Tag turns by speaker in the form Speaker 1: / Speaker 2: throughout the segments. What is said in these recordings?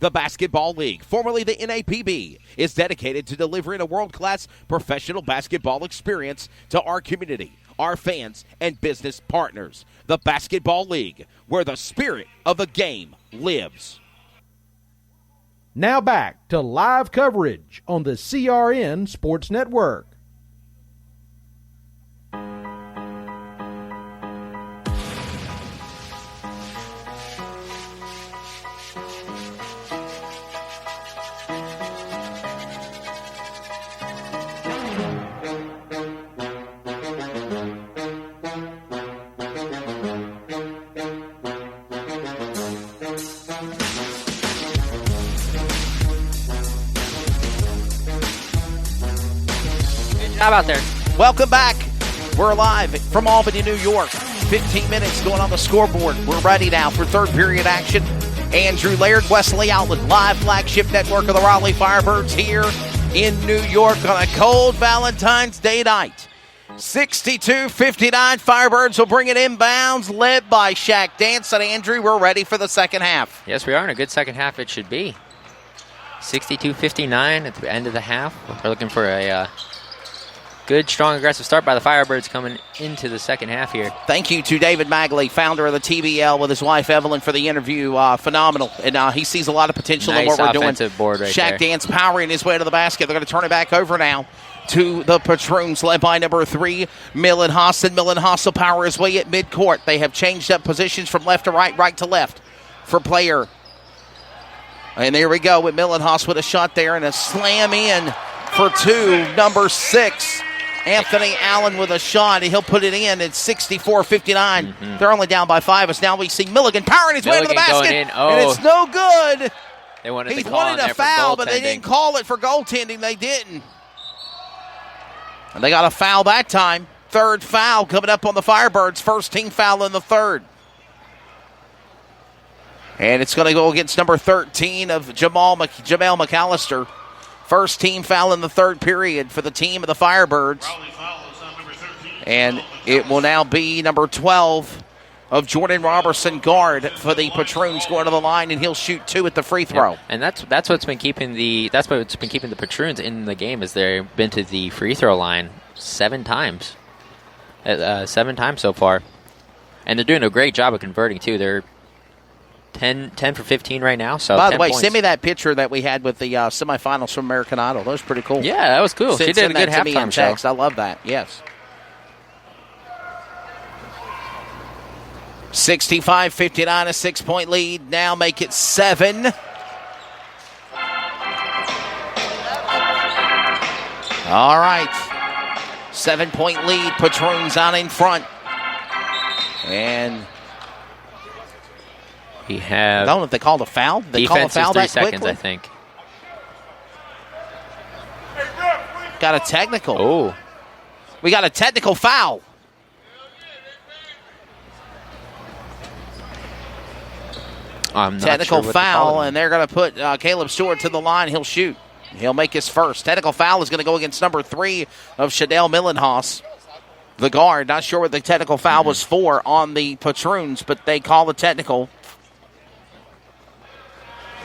Speaker 1: The Basketball League, formerly the NAPB, is dedicated to delivering a world-class professional basketball experience to our community, our fans, and business partners. The Basketball League, where the spirit of the game lives.
Speaker 2: Now back to live coverage on the CRN Sports Network.
Speaker 3: How about there?
Speaker 1: Welcome back. We're live from Albany, New York. 15 minutes going on the scoreboard. We're ready now for third period action. Andrew Laird, Wesley Outland, live flagship network of the Raleigh Firebirds here in New York on a cold Valentine's Day night. 62-59, Firebirds will bring it inbounds, led by Shaq Dance. And Andrew, we're ready for the second half.
Speaker 3: Yes, we are, in a good second half it should be. 62-59 at the end of the half. We're looking for a good, strong, aggressive start by the Firebirds coming into the second half here.
Speaker 1: Thank you to David Magley, founder of the TBL, with his wife Evelyn for the interview. Phenomenal. And he sees a lot of potential in what we're doing.
Speaker 3: Nice offensive board right
Speaker 1: Shaq
Speaker 3: there.
Speaker 1: Dance powering his way to the basket. They're going to turn it back over now to the Patroons, led by number 3, Millen Haas. And Millen Haas will power his way at midcourt. They have changed up positions from left to right, right to left for player. And there we go with Millen Haas with a shot there and a slam in for 2, number 6. Anthony Allen with a shot. He'll put it in at 64-59. They're only down by 5. As now we see Milligan powering his way to the basket. And it's no good.
Speaker 3: They wanted
Speaker 1: He
Speaker 3: to call
Speaker 1: wanted a foul, but they didn't call it for goaltending. They didn't. And they got a foul that time. Third foul coming up on the Firebirds. First team foul in the third. And it's going to go against number 13 of Jamel McAllister. First team foul in the third period for the team of the Firebirds. And it will now be number 12 of Jordan Robertson, guard for the Patroons, going to the line, and he'll shoot 2 at the free throw.
Speaker 3: Yep. And that's what's been keeping the Patroons in the game, is they've been to the free throw line 7 times. 7 times so far. And they're doing a great job of converting too. They're 10 for 15 right now. So
Speaker 1: by the way,
Speaker 3: points.
Speaker 1: Send me that picture that we had with the semifinals from American Idol. That was pretty cool.
Speaker 3: Yeah, that was cool. She did a good halftime show.
Speaker 1: I love that. Yes. 65-59, a 6-point lead. Now make it 7. All right. 7-point lead. Patroons on in front. And
Speaker 3: we have,
Speaker 1: I don't know if they called a foul. They call a foul
Speaker 3: defense is 3
Speaker 1: that
Speaker 3: seconds,
Speaker 1: quickly?
Speaker 3: I think.
Speaker 1: Got a technical.
Speaker 3: Oh.
Speaker 1: We got a technical foul.
Speaker 3: I'm not
Speaker 1: Technical
Speaker 3: sure what
Speaker 1: foul, and they're going to put Caleb Stewart to the line. He'll shoot. He'll make his first. Technical foul is going to go against number 3 of Shadell Millenhaus, the guard. Not sure what the technical foul was for on the Patroons, but they call the technical.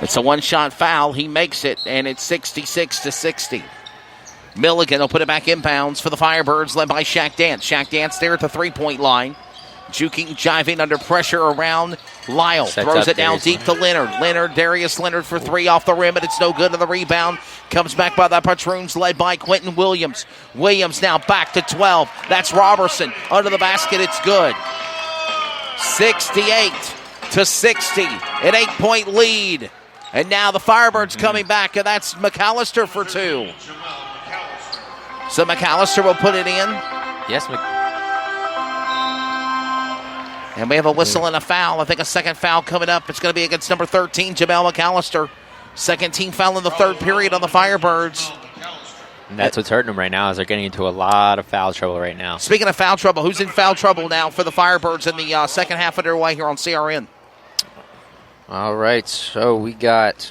Speaker 1: It's a one-shot foul. He makes it, and it's 66-60. Milligan will put it back inbounds for the Firebirds, led by Shaq Dance. Shaq Dance there at the three-point line. Juking, jiving under pressure around Lyle. Throws it down deep to Leonard. Darius Leonard for 3 off the rim, but it's no good on the rebound. Comes back by the Patroons, led by Quentin Williams. Williams now back to 12. That's Robertson. Under the basket, it's good. 68-60. An 8-point lead. And now the Firebirds coming back, and that's McAllister for 2. So McAllister will put it in.
Speaker 3: Yes,
Speaker 1: And we have a whistle and a foul. I think a second foul coming up. It's going to be against number 13, Jamel McAllister. Second team foul in the third period on the Firebirds.
Speaker 3: And that's what's hurting them right now, is they're getting into a lot of foul trouble right now.
Speaker 1: Speaking of foul trouble, who's in foul trouble now for the Firebirds in the second half underway here on CRN?
Speaker 3: All right, so we got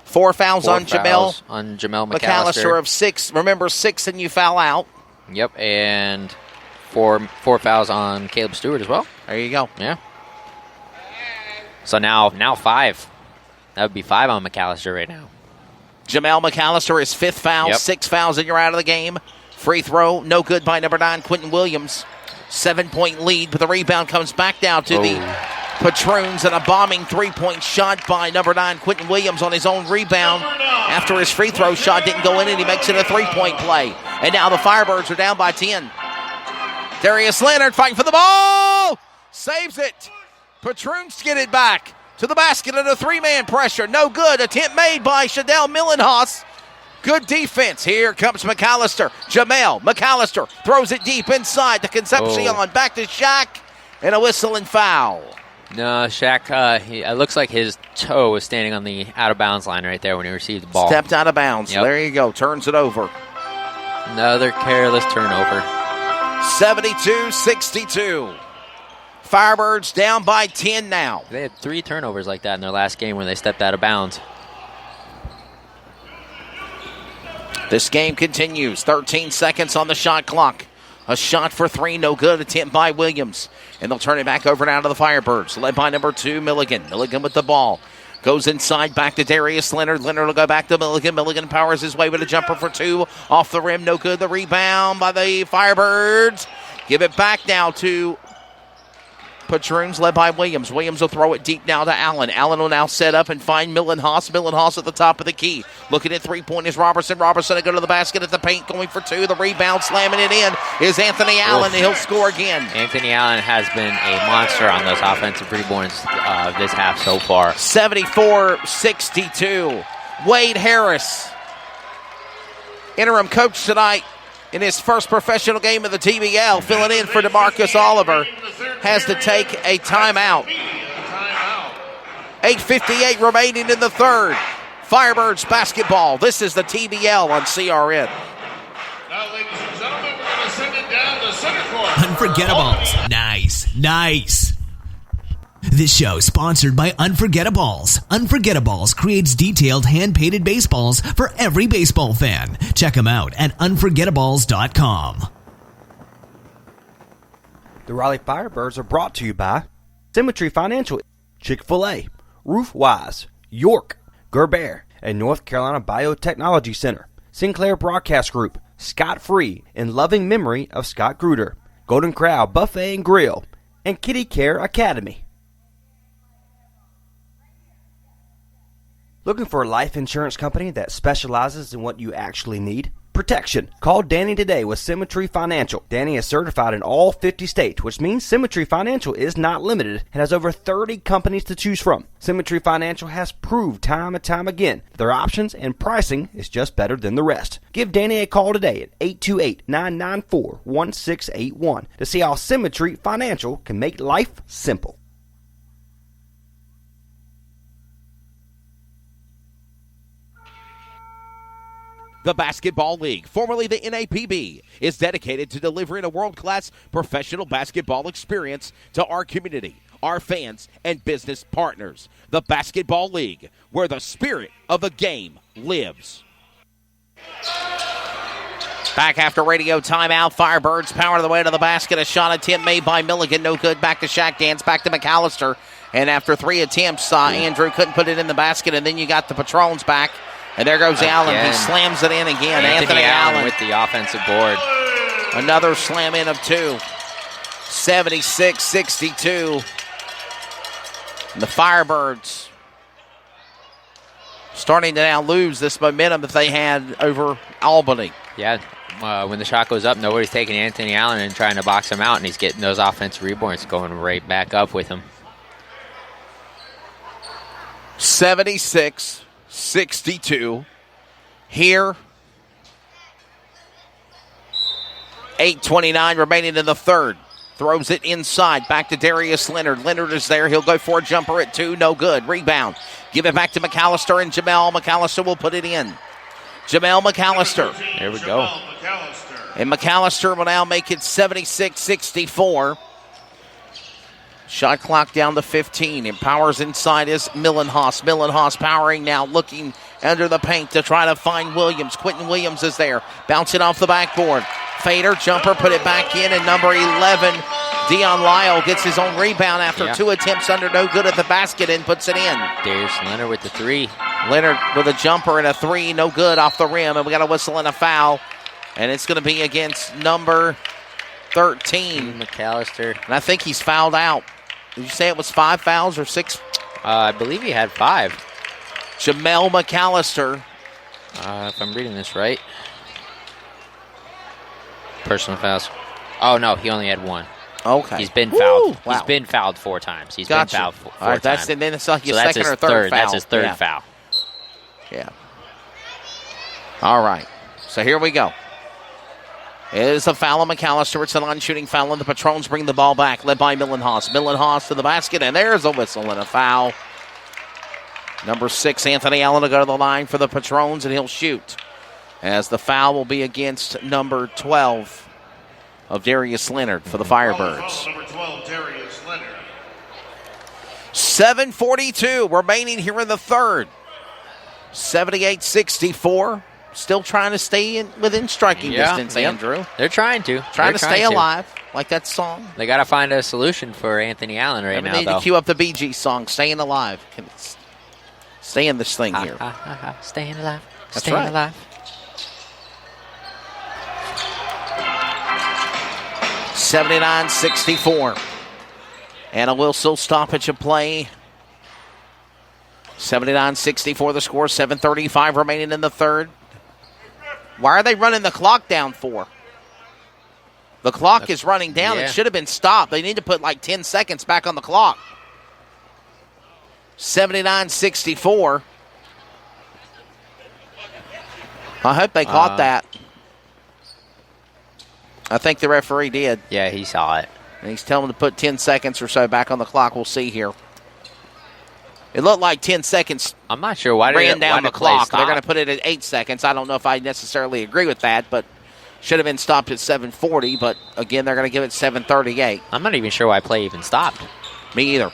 Speaker 1: 4 fouls on Jamel
Speaker 3: McAllister
Speaker 1: of 6. Remember, 6 and you foul out.
Speaker 3: Yep, and four fouls on Caleb Stewart as well.
Speaker 1: There you go.
Speaker 3: Yeah. So now 5. That would be 5 on McAllister right now.
Speaker 1: Jamel McAllister, his 5th foul,
Speaker 3: Yep.
Speaker 1: 6 fouls, and you're out of the game. Free throw, no good by number 9, Quentin Williams. 7-point lead, but the rebound comes back down to the Patroons, and a bombing 3-point shot by number 9, Quentin Williams, on his own rebound. After his free throw shot didn't go in, and he makes it a 3-point play. And now the Firebirds are down by 10. Darius Leonard fighting for the ball. Saves it. Patroons get it back to the basket under 3-man pressure. No good. Attempt made by Shadell Millenhaus. Good defense. Here comes McAllister. Jamel McAllister throws it deep inside to Concepcion. Back to Shaq. And a whistle and foul.
Speaker 3: No, Shaq, it looks like his toe was standing on the out-of-bounds line right there when he received the ball.
Speaker 1: Stepped out of bounds.
Speaker 3: Yep.
Speaker 1: There you go. Turns it over.
Speaker 3: Another careless turnover.
Speaker 1: 72-62. Firebirds down by 10 now.
Speaker 3: They had 3 turnovers like that in their last game when they stepped out of bounds.
Speaker 1: This game continues. 13 seconds on the shot clock. A shot for 3, no good. Attempt by Williams. And they'll turn it back over now to the Firebirds. Led by number 2, Milligan. Milligan with the ball. Goes inside back to Darius Leonard. Leonard will go back to Milligan. Milligan powers his way with a jumper for 2. Off the rim, no good. The rebound by the Firebirds. Give it back now to Patroons, led by Williams. Williams will throw it deep now to Allen. Allen will now set up and find Millenhaus. Millenhaus at the top of the key. Looking at 3-pointers, Robertson. Robertson to go to the basket at the paint, going for 2. The rebound, slamming it in, is Anthony Allen, and he'll score again.
Speaker 3: Anthony Allen has been a monster on those offensive rebounds this half so far.
Speaker 1: 74-62. Wade Harris, interim coach tonight, in his first professional game of the TBL, filling in for DeMarcus Oliver, has to take a timeout. 8:58 remaining in the third. Firebirds basketball. This is the TBL on CRN.
Speaker 4: Now, ladies and gentlemen, we're going to send it down to center court.
Speaker 5: Unforgettables. Nice. This show is sponsored by Unforgettables. Unforgettables creates detailed hand-painted baseballs for every baseball fan. Check them out at unforgettables.com.
Speaker 6: The Raleigh Firebirds are brought to you by Symmetry Financial, Chick-fil-A, Roof Wise, York, Gerber, and North Carolina Biotechnology Center, Sinclair Broadcast Group, Scott Free, in loving memory of Scott Gruder, Golden Corral Buffet and Grill, and Kitty Care Academy. Looking for a life insurance company that specializes in what you actually need? Protection. Call Danny today with Symmetry Financial. Danny is certified in all 50 states, which means Symmetry Financial is not limited and has over 30 companies to choose from. Symmetry Financial has proved time and time again that their options and pricing is just better than the rest. Give Danny a call today at 828-994-1681 to see how Symmetry Financial can make life simple.
Speaker 1: The Basketball League, formerly the NAPB, is dedicated to delivering a world-class professional basketball experience to our community, our fans, and business partners. The Basketball League, where the spirit of the game lives. Back after radio timeout, Firebirds power the way to the basket. A shot attempt made by Milligan, no good. Back to Shaq Dance, back to McAllister. And after 3 attempts, Andrew couldn't put it in the basket, and then you got the Patrons back. And there goes Allen. He slams it in again. Anthony Allen
Speaker 3: with the offensive board.
Speaker 1: Another slam in of 2. 76-62. And the Firebirds starting to now lose this momentum that they had over Albany.
Speaker 3: Yeah, when the shot goes up, nobody's taking Anthony Allen and trying to box him out, and he's getting those offensive rebounds going right back up with him.
Speaker 1: 76-62. Here, 8:29 remaining in the third. Throws it inside, back to Darius Leonard. Leonard is there. He'll go for a jumper at 2. No good. Rebound. Give it back to McAllister, and Jamel McAllister will put it in. Jamel McAllister.
Speaker 3: There we go.
Speaker 1: And McAllister will now make it 76-64. Shot clock down to 15. And powers inside is Millenhaus. Millenhaus powering now, looking under the paint to try to find Williams. Quentin Williams is there. Bouncing off the backboard. Fader, jumper, put it back in, and number 11, Dion Lyle gets his own rebound after 2 attempts under no good at the basket and puts it in.
Speaker 3: Darius Leonard with the 3.
Speaker 1: Leonard with a jumper and a 3, no good off the rim, and we got a whistle and a foul. And it's going to be against number 13.
Speaker 3: McAllister.
Speaker 1: And I think he's fouled out. Did you say it was 5 fouls or 6?
Speaker 3: I believe he had 5.
Speaker 1: Jamel McAllister.
Speaker 3: If I'm reading this right. Personal fouls. Oh, no, he only had 1.
Speaker 1: Okay.
Speaker 3: He's been fouled.
Speaker 1: Wow.
Speaker 3: He's been fouled 4 times. He's
Speaker 1: Gotcha.
Speaker 3: been fouled 4
Speaker 1: All right,
Speaker 3: times.
Speaker 1: and then it's like his
Speaker 3: So that's
Speaker 1: second
Speaker 3: his
Speaker 1: or third foul.
Speaker 3: That's his third foul.
Speaker 1: Yeah. All right. So here we go. It is a foul on McAllister. It's a non-shooting foul, and the Patrons bring the ball back, led by Millenhaus. Millenhaus to the basket, and there's a whistle and a foul. Number 6, Anthony Allen, will go to the line for the Patrons, and he'll shoot. As the foul will be against number 12 of Darius Leonard for the Firebirds.
Speaker 4: Foul, number 12, Darius Leonard.
Speaker 1: 7:42 remaining here in the third. 78-64. Still trying to stay within striking distance, Andrew.
Speaker 3: They're trying to.
Speaker 1: Trying to stay alive, like that song.
Speaker 3: They got to find a solution for Anthony Allen right now,
Speaker 1: We need to cue up the Bee Gees song, Staying Alive. Can stay in this thing here.
Speaker 3: Staying alive.
Speaker 1: That's
Speaker 3: Staying
Speaker 1: right.
Speaker 3: alive.
Speaker 1: 79-64. And a Wilson stoppage of play. 79-64 the score, 7:35 remaining in the third. Why are they running the clock down for? The clock is running down. It should have been stopped. They need to put like 10 seconds back on the clock. 79-64. I hope they caught that. I think the referee did.
Speaker 3: Yeah, he saw it.
Speaker 1: And he's telling them to put 10 seconds or so back on the clock. We'll see here. It looked like 10 seconds.
Speaker 3: I'm not sure why
Speaker 1: ran down the clock.
Speaker 3: Stop?
Speaker 1: They're going to put it at 8 seconds. I don't know if I necessarily agree with that, but should have been stopped at 7:40. But again, they're going to give it 7:38.
Speaker 3: I'm not even sure why play even stopped.
Speaker 1: Me either.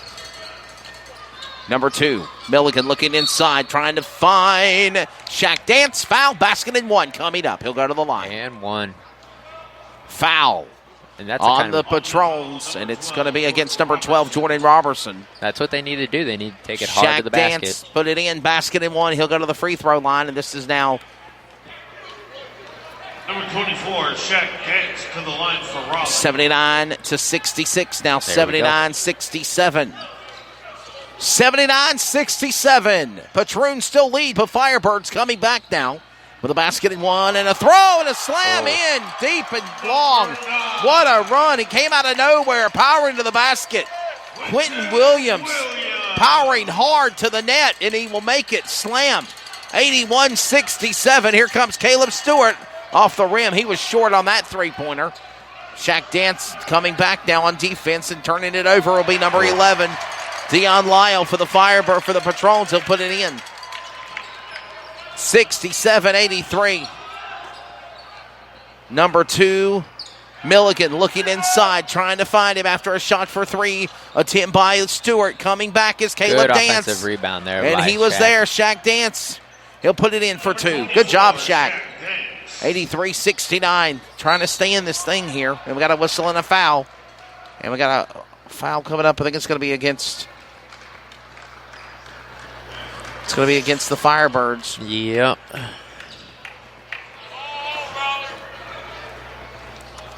Speaker 1: Number 2, Milligan looking inside, trying to find Shaq Dance. Foul, basket and 1 coming up. He'll go to the line.
Speaker 3: And 1.
Speaker 1: Foul.
Speaker 3: And that's
Speaker 1: on the Patrons, and it's going to be against number 12, Jordan Robertson.
Speaker 3: That's what they need to do. They need to take it hard to the basket.
Speaker 1: Dance, put it in, basket and 1. He'll go to the free throw line, and this is now
Speaker 4: Number 24, Shaq Dance to the line for Raleigh.
Speaker 1: 79-66 now, 79-67. 79-67. Patroons still lead, but Firebirds coming back now. With a basket and 1 and a throw and a slam in deep and long. What a run. He came out of nowhere, powering to the basket. Quentin Williams powering hard to the net, and he will make it slam. 81-67. Here comes Caleb Stewart off the rim. He was short on that three-pointer. Shaq Dance coming back now on defense and turning it over will be number 11. Dion Lyle for the Firebird for the Patrons. He'll put it in. 67-83. Number 2, Milligan looking inside, trying to find him after a shot for 3. Attempt by Stewart. Coming back is Caleb
Speaker 3: Good
Speaker 1: Dance.
Speaker 3: offensive rebound there.
Speaker 1: And he was there, Shaq Dance. He'll put it in for 2. Good job, Shaq. 83-69. Trying to stay in this thing here. And we got a whistle and a foul. And we got a foul coming up. I think it's going to be against... It's going to be against the Firebirds.
Speaker 3: Yep.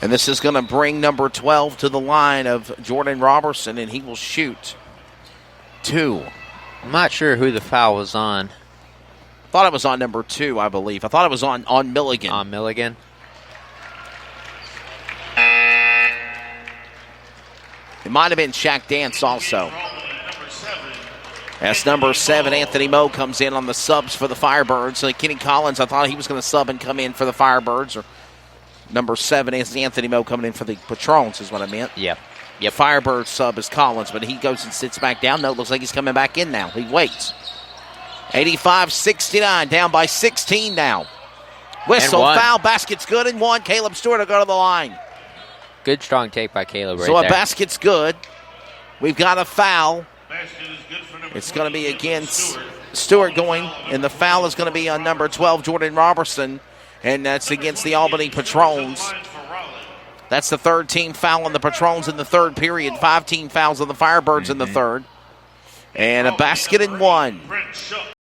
Speaker 1: And this is going to bring number 12 to the line of Jordan Robertson, and he will shoot 2.
Speaker 3: I'm not sure who the foul was on.
Speaker 1: Thought it was on number 2, I believe. I thought it was on Milligan.
Speaker 3: On Milligan.
Speaker 1: It might have been Shaq Dance also. As number 7, Anthony Moe, comes in on the subs for the Firebirds. So Kenny Collins, I thought he was going to sub and come in for the Firebirds. Or number 7 is Anthony Moe coming in for the Patrons is what I meant.
Speaker 3: Yep.
Speaker 1: Firebird sub is Collins, but he goes and sits back down. No, it looks like he's coming back in now. He waits. 85-69, down by 16 now. Whistle, foul, basket's good, and 1. Caleb Stewart will go to the line.
Speaker 3: Good strong take by Caleb right
Speaker 1: there. So a
Speaker 3: basket's
Speaker 1: good. We've got a foul. It's going to be against Stewart going, and the foul is going to be on number 12, Jordan Robertson, and that's against the Albany Patrons. That's the third team foul on the Patrons in the third period. 5 team fouls on the Firebirds in the third. And a basket and one.
Speaker 4: Brent Shook.